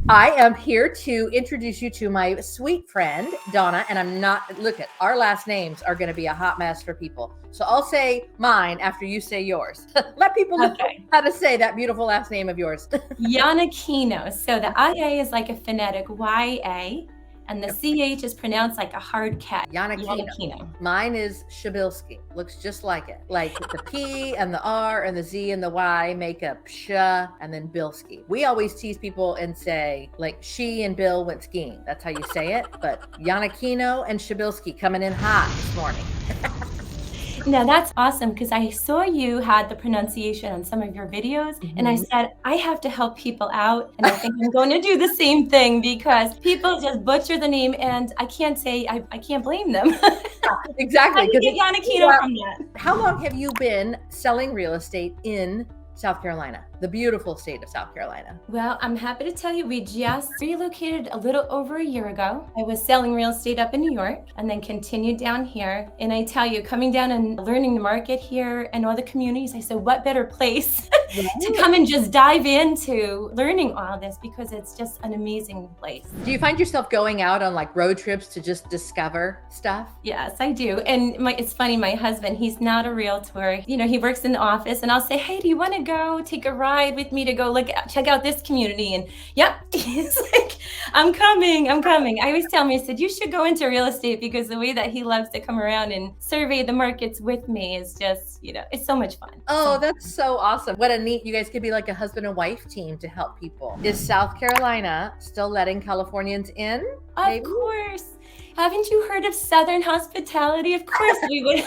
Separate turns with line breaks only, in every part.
I am here to introduce you to my sweet friend, Donna, and look at our last names are going to be a hot mess for people. So I'll say mine after you say yours. Let people know how to say that beautiful last name of yours.
Iannacchino. So the IA is like a phonetic YA, and the CH is pronounced like a hard K.
Iannacchino. Mine is Shabilsky. Looks just like it. Like the P and the R and the Z and the Y make a psha and then Bilski. We always tease people and say, like, she and Bill went skiing. That's how you say it. But Iannacchino and Shabilsky coming in hot this morning.
Now that's awesome, because I saw you had the pronunciation on some of your videos, and I said, I have to help people out, and I think I'm going to do the same thing, because people just butcher the name, and I can't say, I can't blame them.
Exactly.
How do you get Iannacchino from that?
How long have you been selling real estate in South Carolina, the beautiful state of South Carolina?
Well, I'm happy to tell you we just relocated a little over a year ago. I was selling real estate up in New York and then continued down here. And I tell you, coming down and learning the market here and all the communities, I said, what better place to come and just dive into learning all this, because it's just an amazing place.
Do you find yourself going out on like road trips to just discover stuff?
Yes, I do. And it's funny, my husband, he's not a realtor. You know, he works in the office, and I'll say, hey, do you want to go take a ride with me to go check out this community? And yep, he's like, I'm coming. I always tell him, I said, you should go into real estate, because the way that he loves to come around and survey the markets with me is just, you know, it's so much fun.
Oh, that's so awesome. What a neat, you guys could be like a husband and wife team to help people. Is South Carolina still letting Californians in?
Of course. Haven't you heard of Southern hospitality? Of course we would.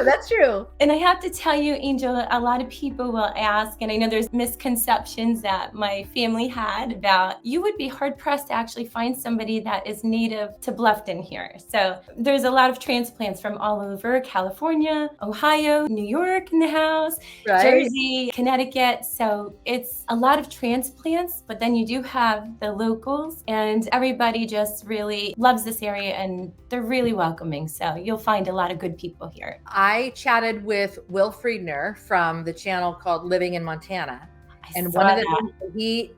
That's true.
And I have to tell you, Angel, a lot of people will ask, and I know there's misconceptions that my family had about, you would be hard pressed to actually find somebody that is native to Bluffton here. So there's a lot of transplants from all over California, Ohio, New York in the house, Jersey, Connecticut. So it's a lot of transplants, but then you do have the locals, and everybody just really loves this area, and they're really welcoming. So you'll find a lot of good people here.
I chatted with Will Friedner from the channel called Living in Montana. And one of the things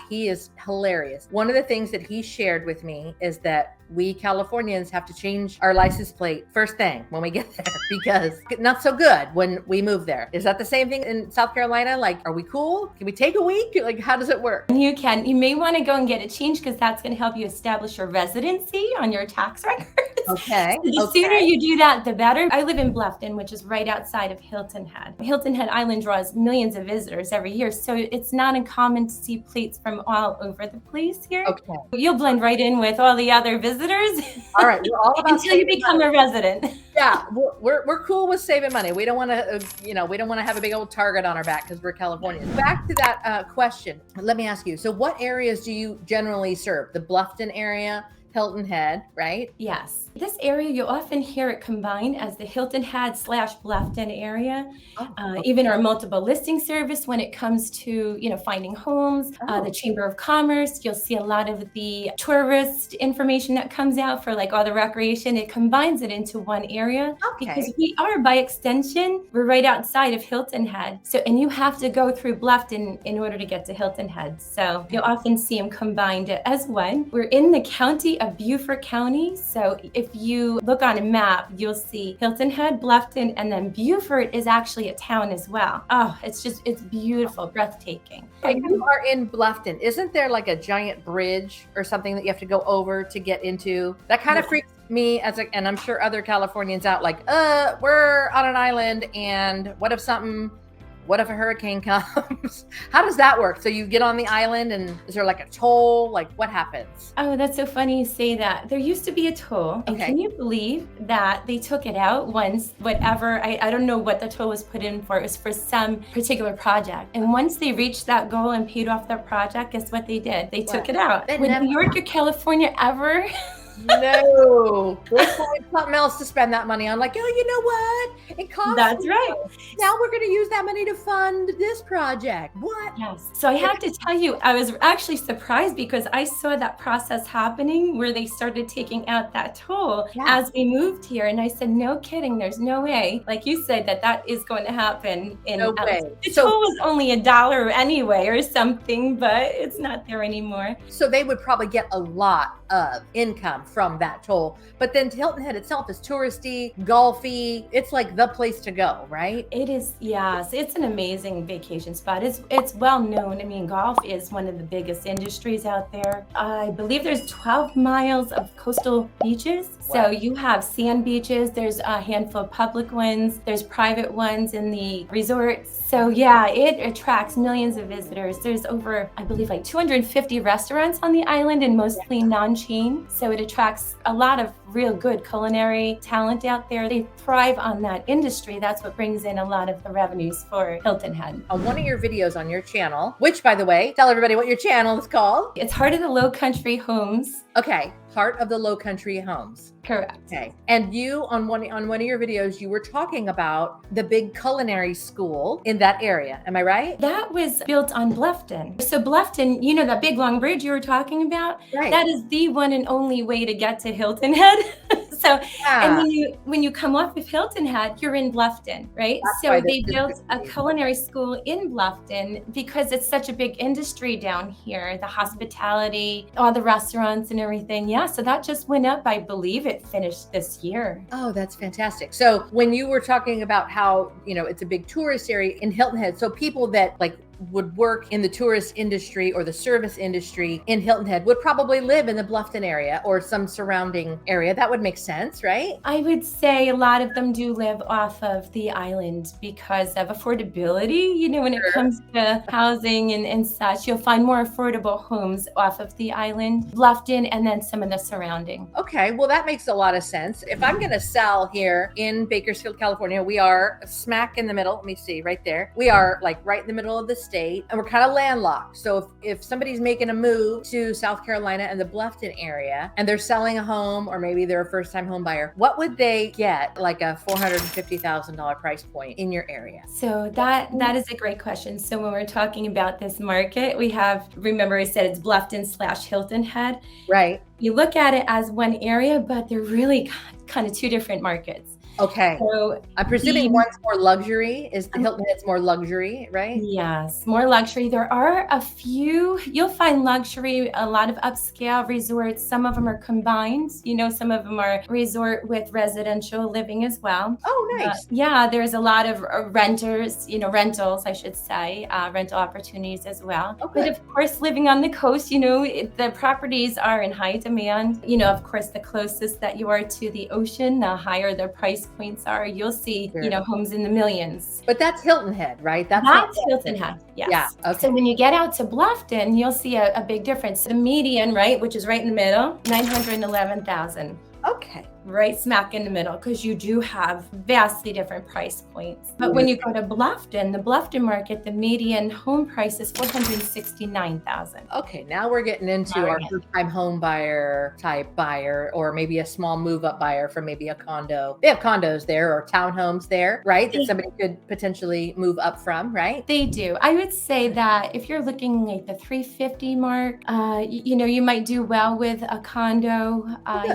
he is hilarious. One of the things that he shared with me is that we Californians have to change our license plate first thing when we get there, because not so good when we move there. Is that the same thing in South Carolina? Like, are we cool? Can we take a week? Like, how does it work?
You can. You may want to go and get it changed, because that's going to help you establish your residency on your tax records.
Okay.
So the sooner you do that, the better. I live in Bluffton, which is right outside of Hilton Head. Hilton Head Island draws millions of visitors every year, so it's not uncommon to see plates from all over the place here.
Okay.
You'll blend right in with all the other visitors.
All right, we're all about
until you become a resident.
Yeah, we're cool with saving money. We don't want to, we don't want to have a big old target on our back because we're Californians. Back to that question. Let me ask you. So, what areas do you generally serve? The Bluffton area, Hilton Head, right?
Yes. This area, you'll often hear it combined as the Hilton Head / Bluffton area. Even our multiple listing service when it comes to, finding homes, the Chamber of Commerce, you'll see a lot of the tourist information that comes out for like all the recreation. It combines it into one area because we are, by extension, we're right outside of Hilton Head. So, and you have to go through Bluffton in order to get to Hilton Head. So you'll often see them combined as one. We're in the county of Beaufort County. So if you look on a map, you'll see Hilton Head, Bluffton, and then Beaufort is actually a town as well. Oh, it's beautiful, breathtaking.
You are in Bluffton. Isn't there like a giant bridge or something that you have to go over to get into? That kind of freaks me and I'm sure other Californians out, like, we're on an island, and what if a hurricane comes? How does that work? So you get on the island, and is there like a toll? Like, what happens?
Oh, that's so funny you say that. There used to be a toll. And can you believe that they took it out once, I don't know what the toll was put in for. It was for some particular project. And once they reached that goal and paid off their project, guess what they did? They took it out. Would New York or California ever
No, we'll find something else to spend that money on. Like, oh, you know what? It costs.
That's right.
Now we're going to use that money to fund this project. What?
Yes. So I have to tell you, I was actually surprised because I saw that process happening where they started taking out that toll as we moved here. And I said, no kidding, there's no way. Like you said, that is going to happen.
No way.
The toll was only $1 anyway or something, but it's not there anymore.
So they would probably get a lot of income from that toll. But then Hilton Head itself is touristy, golfy. It's like the place to go, right?
It is, yes. It's an amazing vacation spot. It's well known. I mean, golf is one of the biggest industries out there. I believe there's 12 miles of coastal beaches. So you have sand beaches. There's a handful of public ones. There's private ones in the resorts. So yeah, it attracts millions of visitors. There's over, I believe, like 250 restaurants on the island and mostly non-chain. So it attracts a lot of real good culinary talent out there. They thrive on that industry. That's what brings in a lot of the revenues for Hilton Head.
On one of your videos on your channel, which by the way, tell everybody what your channel is called.
It's Heart of the Lowcountryhomes.
Okay, Heart of the Lowcountryhomes.
Correct.
Okay. And you on one of your videos, you were talking about the big culinary school in that area. Am I right?
That was built on Bluffton. So Bluffton, you know that big long bridge you were talking about?
Right.
That is the one and only way to get to Hilton Head. So, and when you come off of Hilton Head, you're in Bluffton, right? So they built a culinary school in Bluffton because it's such a big industry down here, the hospitality, all the restaurants and everything. Yeah, so that just went up. I believe it finished this year.
Oh, that's fantastic. So when you were talking about how, it's a big tourist area in Hilton Head, so people that would work in the tourist industry or the service industry in Hilton Head would probably live in the Bluffton area or some surrounding area. That would make sense, right?
I would say a lot of them do live off of the island because of affordability. When it comes to housing and such, you'll find more affordable homes off of the island, Bluffton, and then some of the surrounding.
Okay, well, that makes a lot of sense. If I'm going to sell here in Bakersfield, California, we are smack in the middle. Let me see right there. We are right in the middle of the state, and we're kind of landlocked. So if somebody's making a move to South Carolina and the Bluffton area and they're selling a home, or maybe they're a first-time home buyer, what would they get like a $450,000 price point in your area?
So that is a great question. So when we're talking about this market, we have, remember I said it's Bluffton/Hilton Head.
Right.
You look at it as one area, but they're really kind of two different markets.
Okay.
So
I'm presuming one's more luxury. Is the Hilton Head's more luxury, right?
Yes, more luxury. There are a few, you'll find luxury, a lot of upscale resorts. Some of them are combined. Some of them are resort with residential living as well.
Oh, nice.
Yeah, there's a lot of renters, rentals, I should say, rental opportunities as well.
Okay.
But of course, living on the coast, the properties are in high demand. Of course, the closest that you are to the ocean, the higher the price points are. You'll see, homes in the millions.
But that's Hilton Head, right? That's
Hilton Head. Yes.
Yeah. Okay.
So when you get out to Bluffton, you'll see a big difference. The median, right, which is right in the middle, $911,000.
Okay.
Right smack in the middle, because you do have vastly different price points. But when you go to Bluffton, the Bluffton market, the median home price is $469,000.
Okay, now we're getting into our first-time home buyer type buyer, or maybe a small move-up buyer from maybe a condo. They have condos there or townhomes there, right? That somebody could potentially move up from, right?
They do. I would say that if you're looking like the 350 mark, you might do well with a condo.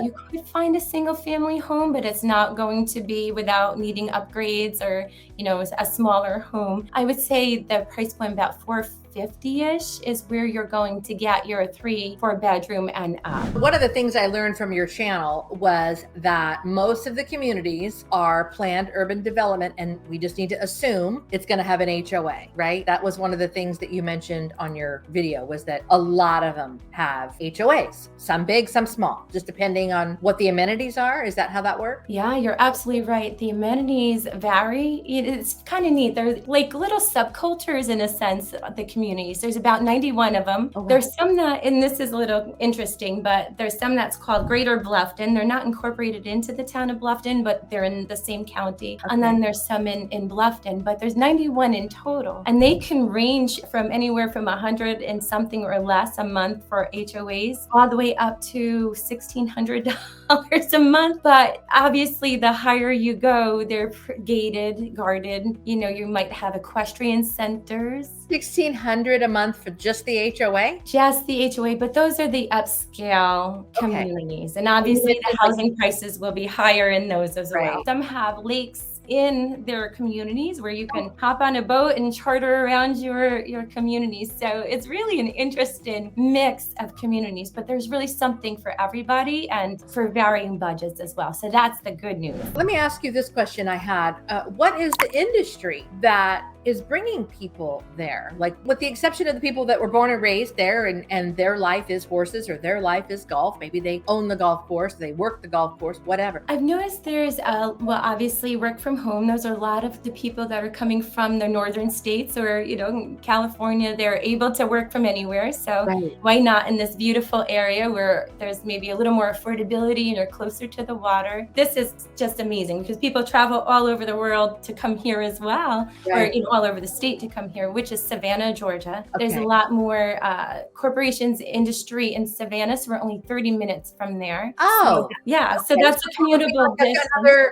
You could find a single family home, but it's not going to be without needing upgrades or, a smaller home. I would say the price point about $450-ish is where you're going to get your 3-4 bedroom and up.
One of the things I learned from your channel was that most of the communities are planned urban development, and we just need to assume it's going to have an HOA, right? That was one of the things that you mentioned on your video, was that a lot of them have HOAs, some big, some small, just depending on what the amenities are. Is that how that works?
Yeah, you're absolutely right. The amenities vary. It's kind of neat. They're like little subcultures in a sense. The communities. There's about 91 of them.
Oh, wow.
There's some that, and this is a little interesting, but there's some that's called Greater Bluffton. They're not incorporated into the town of Bluffton, but they're in the same county.
Okay.
And then there's some in Bluffton, but there's 91 in total. And they can range from anywhere from 100 and something or less a month for HOAs, all the way up to $1,600 a month. But obviously, the higher you go, they're gated, guarded. You know, you might have equestrian centers.
$1,600 a month for just the HOA?
Just the HOA, but those are the upscale communities. And obviously the housing prices will be higher in those as well. Some have lakes in their communities where you can hop on a boat and charter around your communities. So it's really an interesting mix of communities, but there's really something for everybody and for varying budgets as well. So that's the good news.
Let me ask you this question I had. What is the industry that is bringing people there? Like, with the exception of the people that were born and raised there and their life is horses or their life is golf. Maybe they own the golf course, they work the golf course, whatever.
I've noticed there's, well, obviously work from home. Those are a lot of the people that are coming from the northern states or, you know, California. They're able to work from anywhere. So why not in this beautiful area where there's maybe a little more affordability and are closer to the water? This is just amazing because people travel all over the world to come here as well, or, you know, all over the state to come here, which is Savannah, Georgia. There's a lot more corporations, industry in Savannah, so we're only 30 minutes from there.
Oh,
so that's a commutable distance.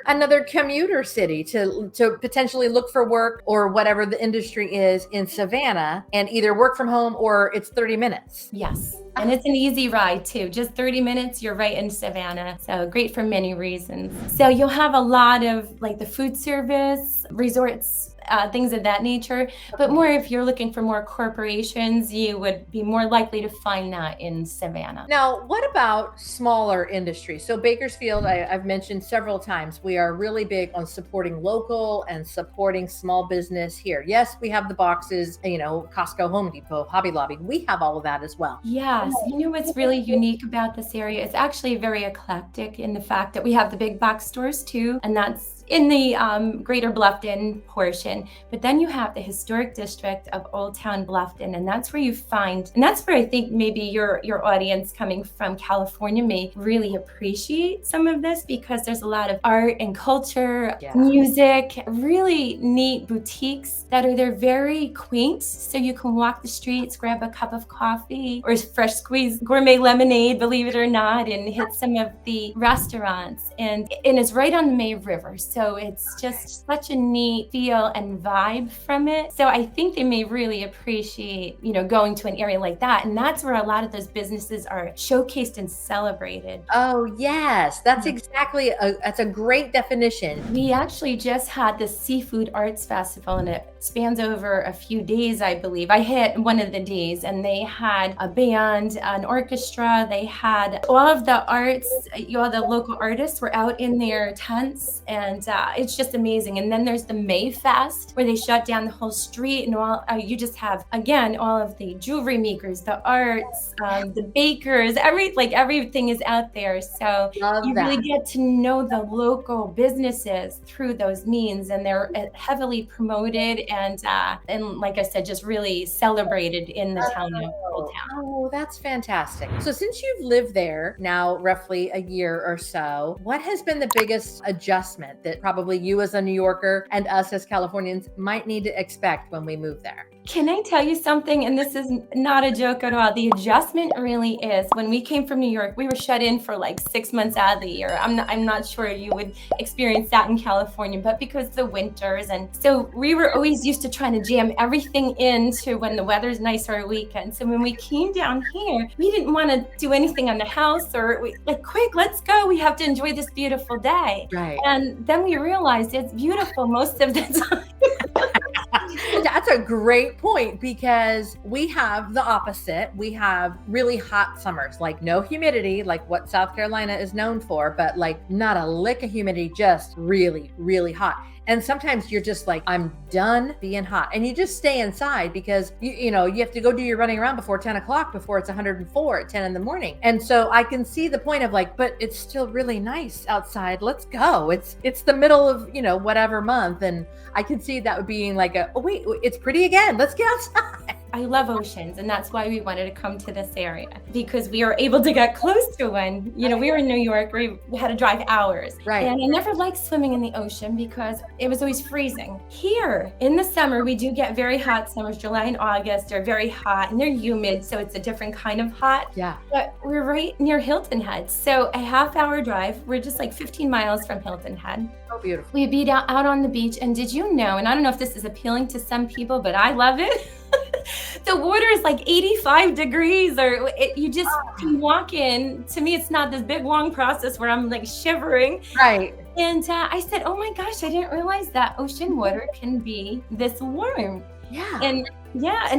Another commuter city to potentially look for work or whatever the industry is in Savannah and either work from home or it's 30 minutes.
Yes. And it's an easy ride too. Just 30 minutes, you're right in Savannah. So great for many reasons. So you'll have a lot of like the food service, resorts, things of that nature. But more if you're looking for more corporations, you would be more likely to find that in Savannah.
Now, what about smaller industries? So Bakersfield, I've mentioned several times, we are really big on supporting local and supporting small business here. Yes, we have the boxes, you know, Costco, Home Depot, Hobby Lobby. We have all of that as well.
Yes. You know what's really unique about this area? It's actually very eclectic in the fact that we have the big box stores too, and that's in the Greater Bluffton portion. But then you have the historic district of Old Town Bluffton, and that's where you find, and that's where I think maybe your audience coming from California may really appreciate some of this, because there's a lot of art and culture, music, really neat boutiques that are there, very quaint. So you can walk the streets, grab a cup of coffee or fresh squeezed gourmet lemonade, believe it or not, and hit some of the restaurants. And it's right on the May River. So it's just such a neat feel and vibe from it. So I think they may really appreciate, you know, going to an area like that. And that's where a lot of those businesses are showcased and celebrated.
Oh, yes. That's exactly, that's a great definition.
We actually just had the Seafood Arts Festival, and it spans over a few days, I believe. I hit one of the days, and they had a band, an orchestra. They had all of the arts, all the local artists were out in their tents, and it's just amazing. And then there's the May Fest, where they shut down the whole street, and all you just have, again, all of the jewelry makers, the arts, the bakers, everything is out there. So you really get to know the local businesses through those means, and they're heavily promoted and like I said, just really celebrated in the town of Old Town.
Oh, that's fantastic. So since you've lived there now roughly a year or so, what has been the biggest adjustment that probably you as a New Yorker and us as Californians might need to expect when we move there?
Can I tell you something? And this is not a joke at all. The adjustment really is, when we came from New York, we were shut in for like 6 months out of the year. I'm not sure you would experience that in California, but because of the winters. And so we were always used to trying to jam everything into when the weather's nice or a weekend. So when we came down here, we didn't want to do anything on the house, or quick, let's go. We have to enjoy this beautiful day.
Right.
And then we realized it's beautiful most of the time.
That's a great point, because we have the opposite. We have really hot summers, like no humidity, like what South Carolina is known for, but like not a lick of humidity, just really, really hot. And sometimes you're just like, I'm done being hot. And you just stay inside because you have to go do your running around before 10 o'clock, before it's 104 at 10 in the morning. And so I can see the point of like, but it's still really nice outside. Let's go. It's the middle of, whatever month. And I can see that being like oh wait, it's pretty again. Let's get outside.
I love oceans, and that's why we wanted to come to this area, because we were able to get close to one. We were in New York, we had to drive hours.
Right.
And I never liked swimming in the ocean because it was always freezing. Here in the summer, we do get very hot summers. July and August are very hot and they're humid, so it's a different kind of hot.
Yeah.
But we're right near Hilton Head. So a half-hour drive. We're just like 15 miles from Hilton Head.
Oh, beautiful.
We'd be out on the beach. And did you know, and I don't know if this is appealing to some people, but I love it. The water is like 85 degrees, or you just can walk in. To me, it's not this big, long process where I'm like shivering.
Right.
And I said, oh my gosh, I didn't realize that ocean water can be this warm.
Yeah.
And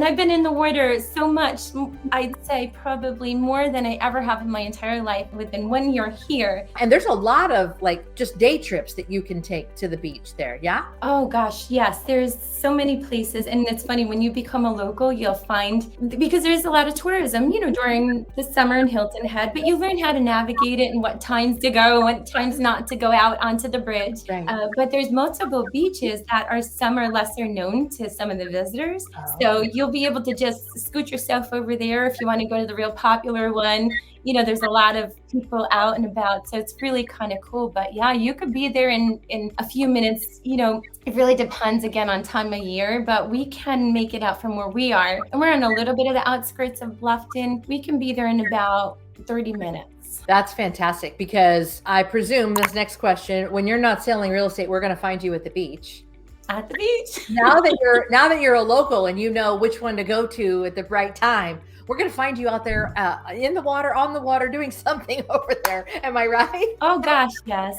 I've been in the water so much, I'd say probably more than I ever have in my entire life within 1 year here.
And there's a lot of like just day trips that you can take to the beach there. Yeah.
Oh gosh, yes. There's so many places. And it's funny, when you become a local, you'll find, because there's a lot of tourism, during the summer in Hilton Head, but you learn how to navigate it and what times to go and what times not to go out onto the bridge.
Right.
But there's multiple beaches that are some are lesser known to some of the visitors. So you'll be able to just scoot yourself over there if you want to go to the real popular one. There's a lot of people out and about, so it's really kind of cool. But yeah, you could be there in a few minutes. It really depends again on time of year, but we can make it out from where we are. And we're on a little bit of the outskirts of Bluffton. We can be there in about 30 minutes.
That's fantastic, because I presume this next question, when you're not selling real estate, we're going to find you at the beach.
At the beach.
Now that you're a local and you know which one to go to at the right time, we're going to find you out there in the water, on the water, doing something over there. Am I right?
Oh gosh, yes.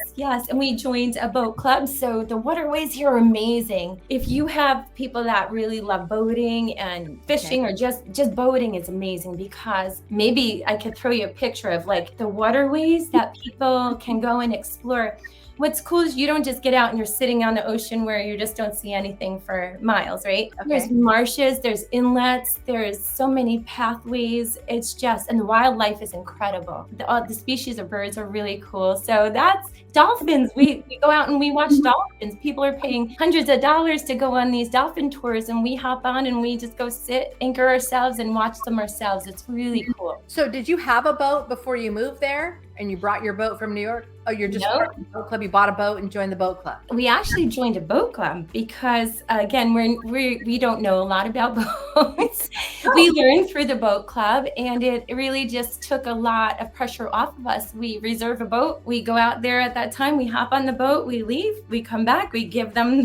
And we joined a boat club. So the waterways here are amazing. If you have people that really love boating and fishing, or just boating is amazing, because maybe I could throw you a picture of like the waterways that people can go and explore. What's cool is you don't just get out and you're sitting on the ocean where you just don't see anything for miles, right? Okay. There's marshes, there's inlets, there's so many pathways. It's just, and the wildlife is incredible. The species of birds are really cool. So that's dolphins. We go out and we watch dolphins. People are paying hundreds of dollars to go on these dolphin tours, and we hop on and we just go sit, anchor ourselves and watch them ourselves. It's really cool.
So did you have a boat before you moved there? And you brought your boat from New York? Oh, you're just part of the boat club. You bought a boat and joined the boat club.
We actually joined a boat club because, again, we don't know a lot about boats. We learned through the boat club, and it really just took a lot of pressure off of us. We reserve a boat. We go out there at that time. We hop on the boat. We leave. We come back. We give them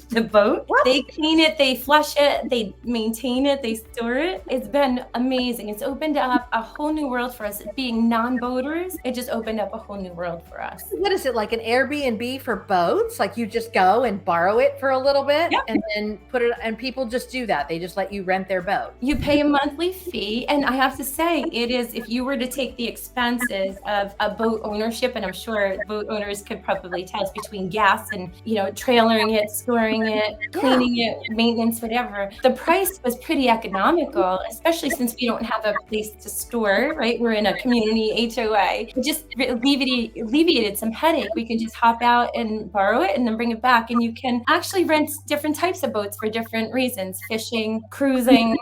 the boat. What? They clean it. They flush it. They maintain it. They store it. It's been amazing. It's opened up a whole new world for us. Being non-boaters, it just opened up a whole new world for us.
What is it, like an Airbnb for boats? Like you just go and borrow it for a little bit, and then put it, and people just do that. They just let you rent their boat.
You pay a monthly fee. And I have to say, it is, if you were to take the expenses of a boat ownership, and I'm sure boat owners could probably test between gas and, trailering it, storing it, cleaning it, maintenance, whatever, the price was pretty economical, especially since we don't have a place to store, right? We're in a community HOA. It just alleviated some headache. We can just hop out and borrow it and then bring it back. And you can actually rent different types of boats for different reasons: fishing, cruising,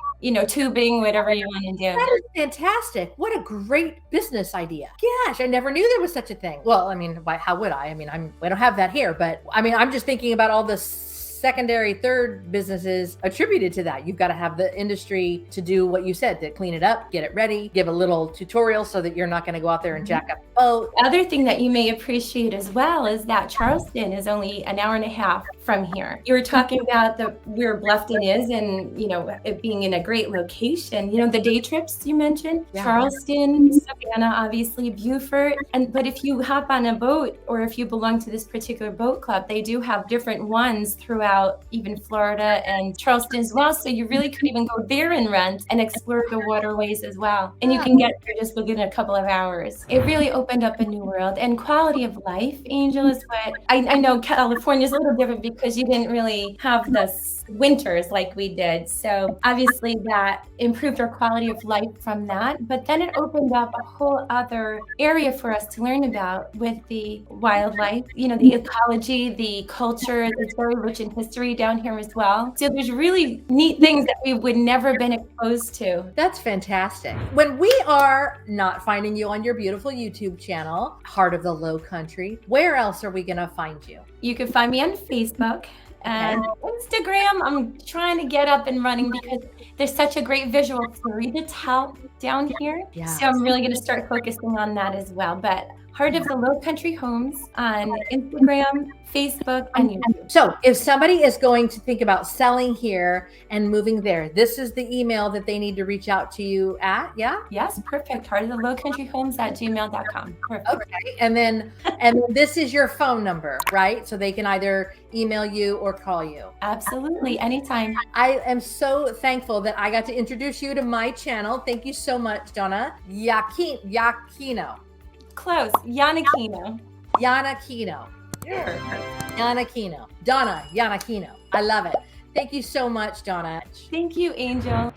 tubing, whatever you want to do.
That is fantastic. What a great business idea. Gosh, I never knew there was such a thing. Well, how would I? We don't have that here, but I'm just thinking about all the secondary, third businesses attributed to that. You've got to have the industry to do what you said, to clean it up, get it ready, give a little tutorial so that you're not going to go out there and jack up the boat.
Other thing that you may appreciate as well is that Charleston is only an hour and a half from here. You were talking about where Bluffton is, and it being in a great location. The day trips you mentioned, Charleston, Savannah, obviously Beaufort. But if you hop on a boat, or if you belong to this particular boat club, they do have different ones throughout even Florida and Charleston as well. So you really could even go there and rent and explore the waterways as well. And you can get there just within a couple of hours. It really opened up a new world. And quality of life, Angel, is what I know California is a little different, because you didn't really have this winters like we did. So obviously that improved our quality of life from that. But then it opened up a whole other area for us to learn about with the wildlife, the ecology, the culture. It's very rich in history down here as well. So there's really neat things that we would never been exposed to.
That's fantastic. When we are not finding you on your beautiful YouTube channel, Heart of the Low Country, where else are we going to find you?
You can find me on Facebook and Instagram. I'm trying to get up and running because there's such a great visual story to tell down here.
Yes.
So I'm really going to start focusing on that as well. But Heart of the Low Country Homes on Instagram, Facebook, and YouTube.
So if somebody is going to think about selling here and moving there, this is the email that they need to reach out to you at, yeah?
Yes, perfect. heartofthelowcountryhomes@gmail.com. Perfect.
Okay. And then this is your phone number, right? So they can either email you or call you.
Absolutely. Anytime.
I am so thankful that I got to introduce you to my channel. Thank you so much, Donna Iannacchino.
Close. Iannacchino.
Iannacchino. Iannacchino. Donna Iannacchino. I love it. Thank you so much, Donna.
Thank you, Angel.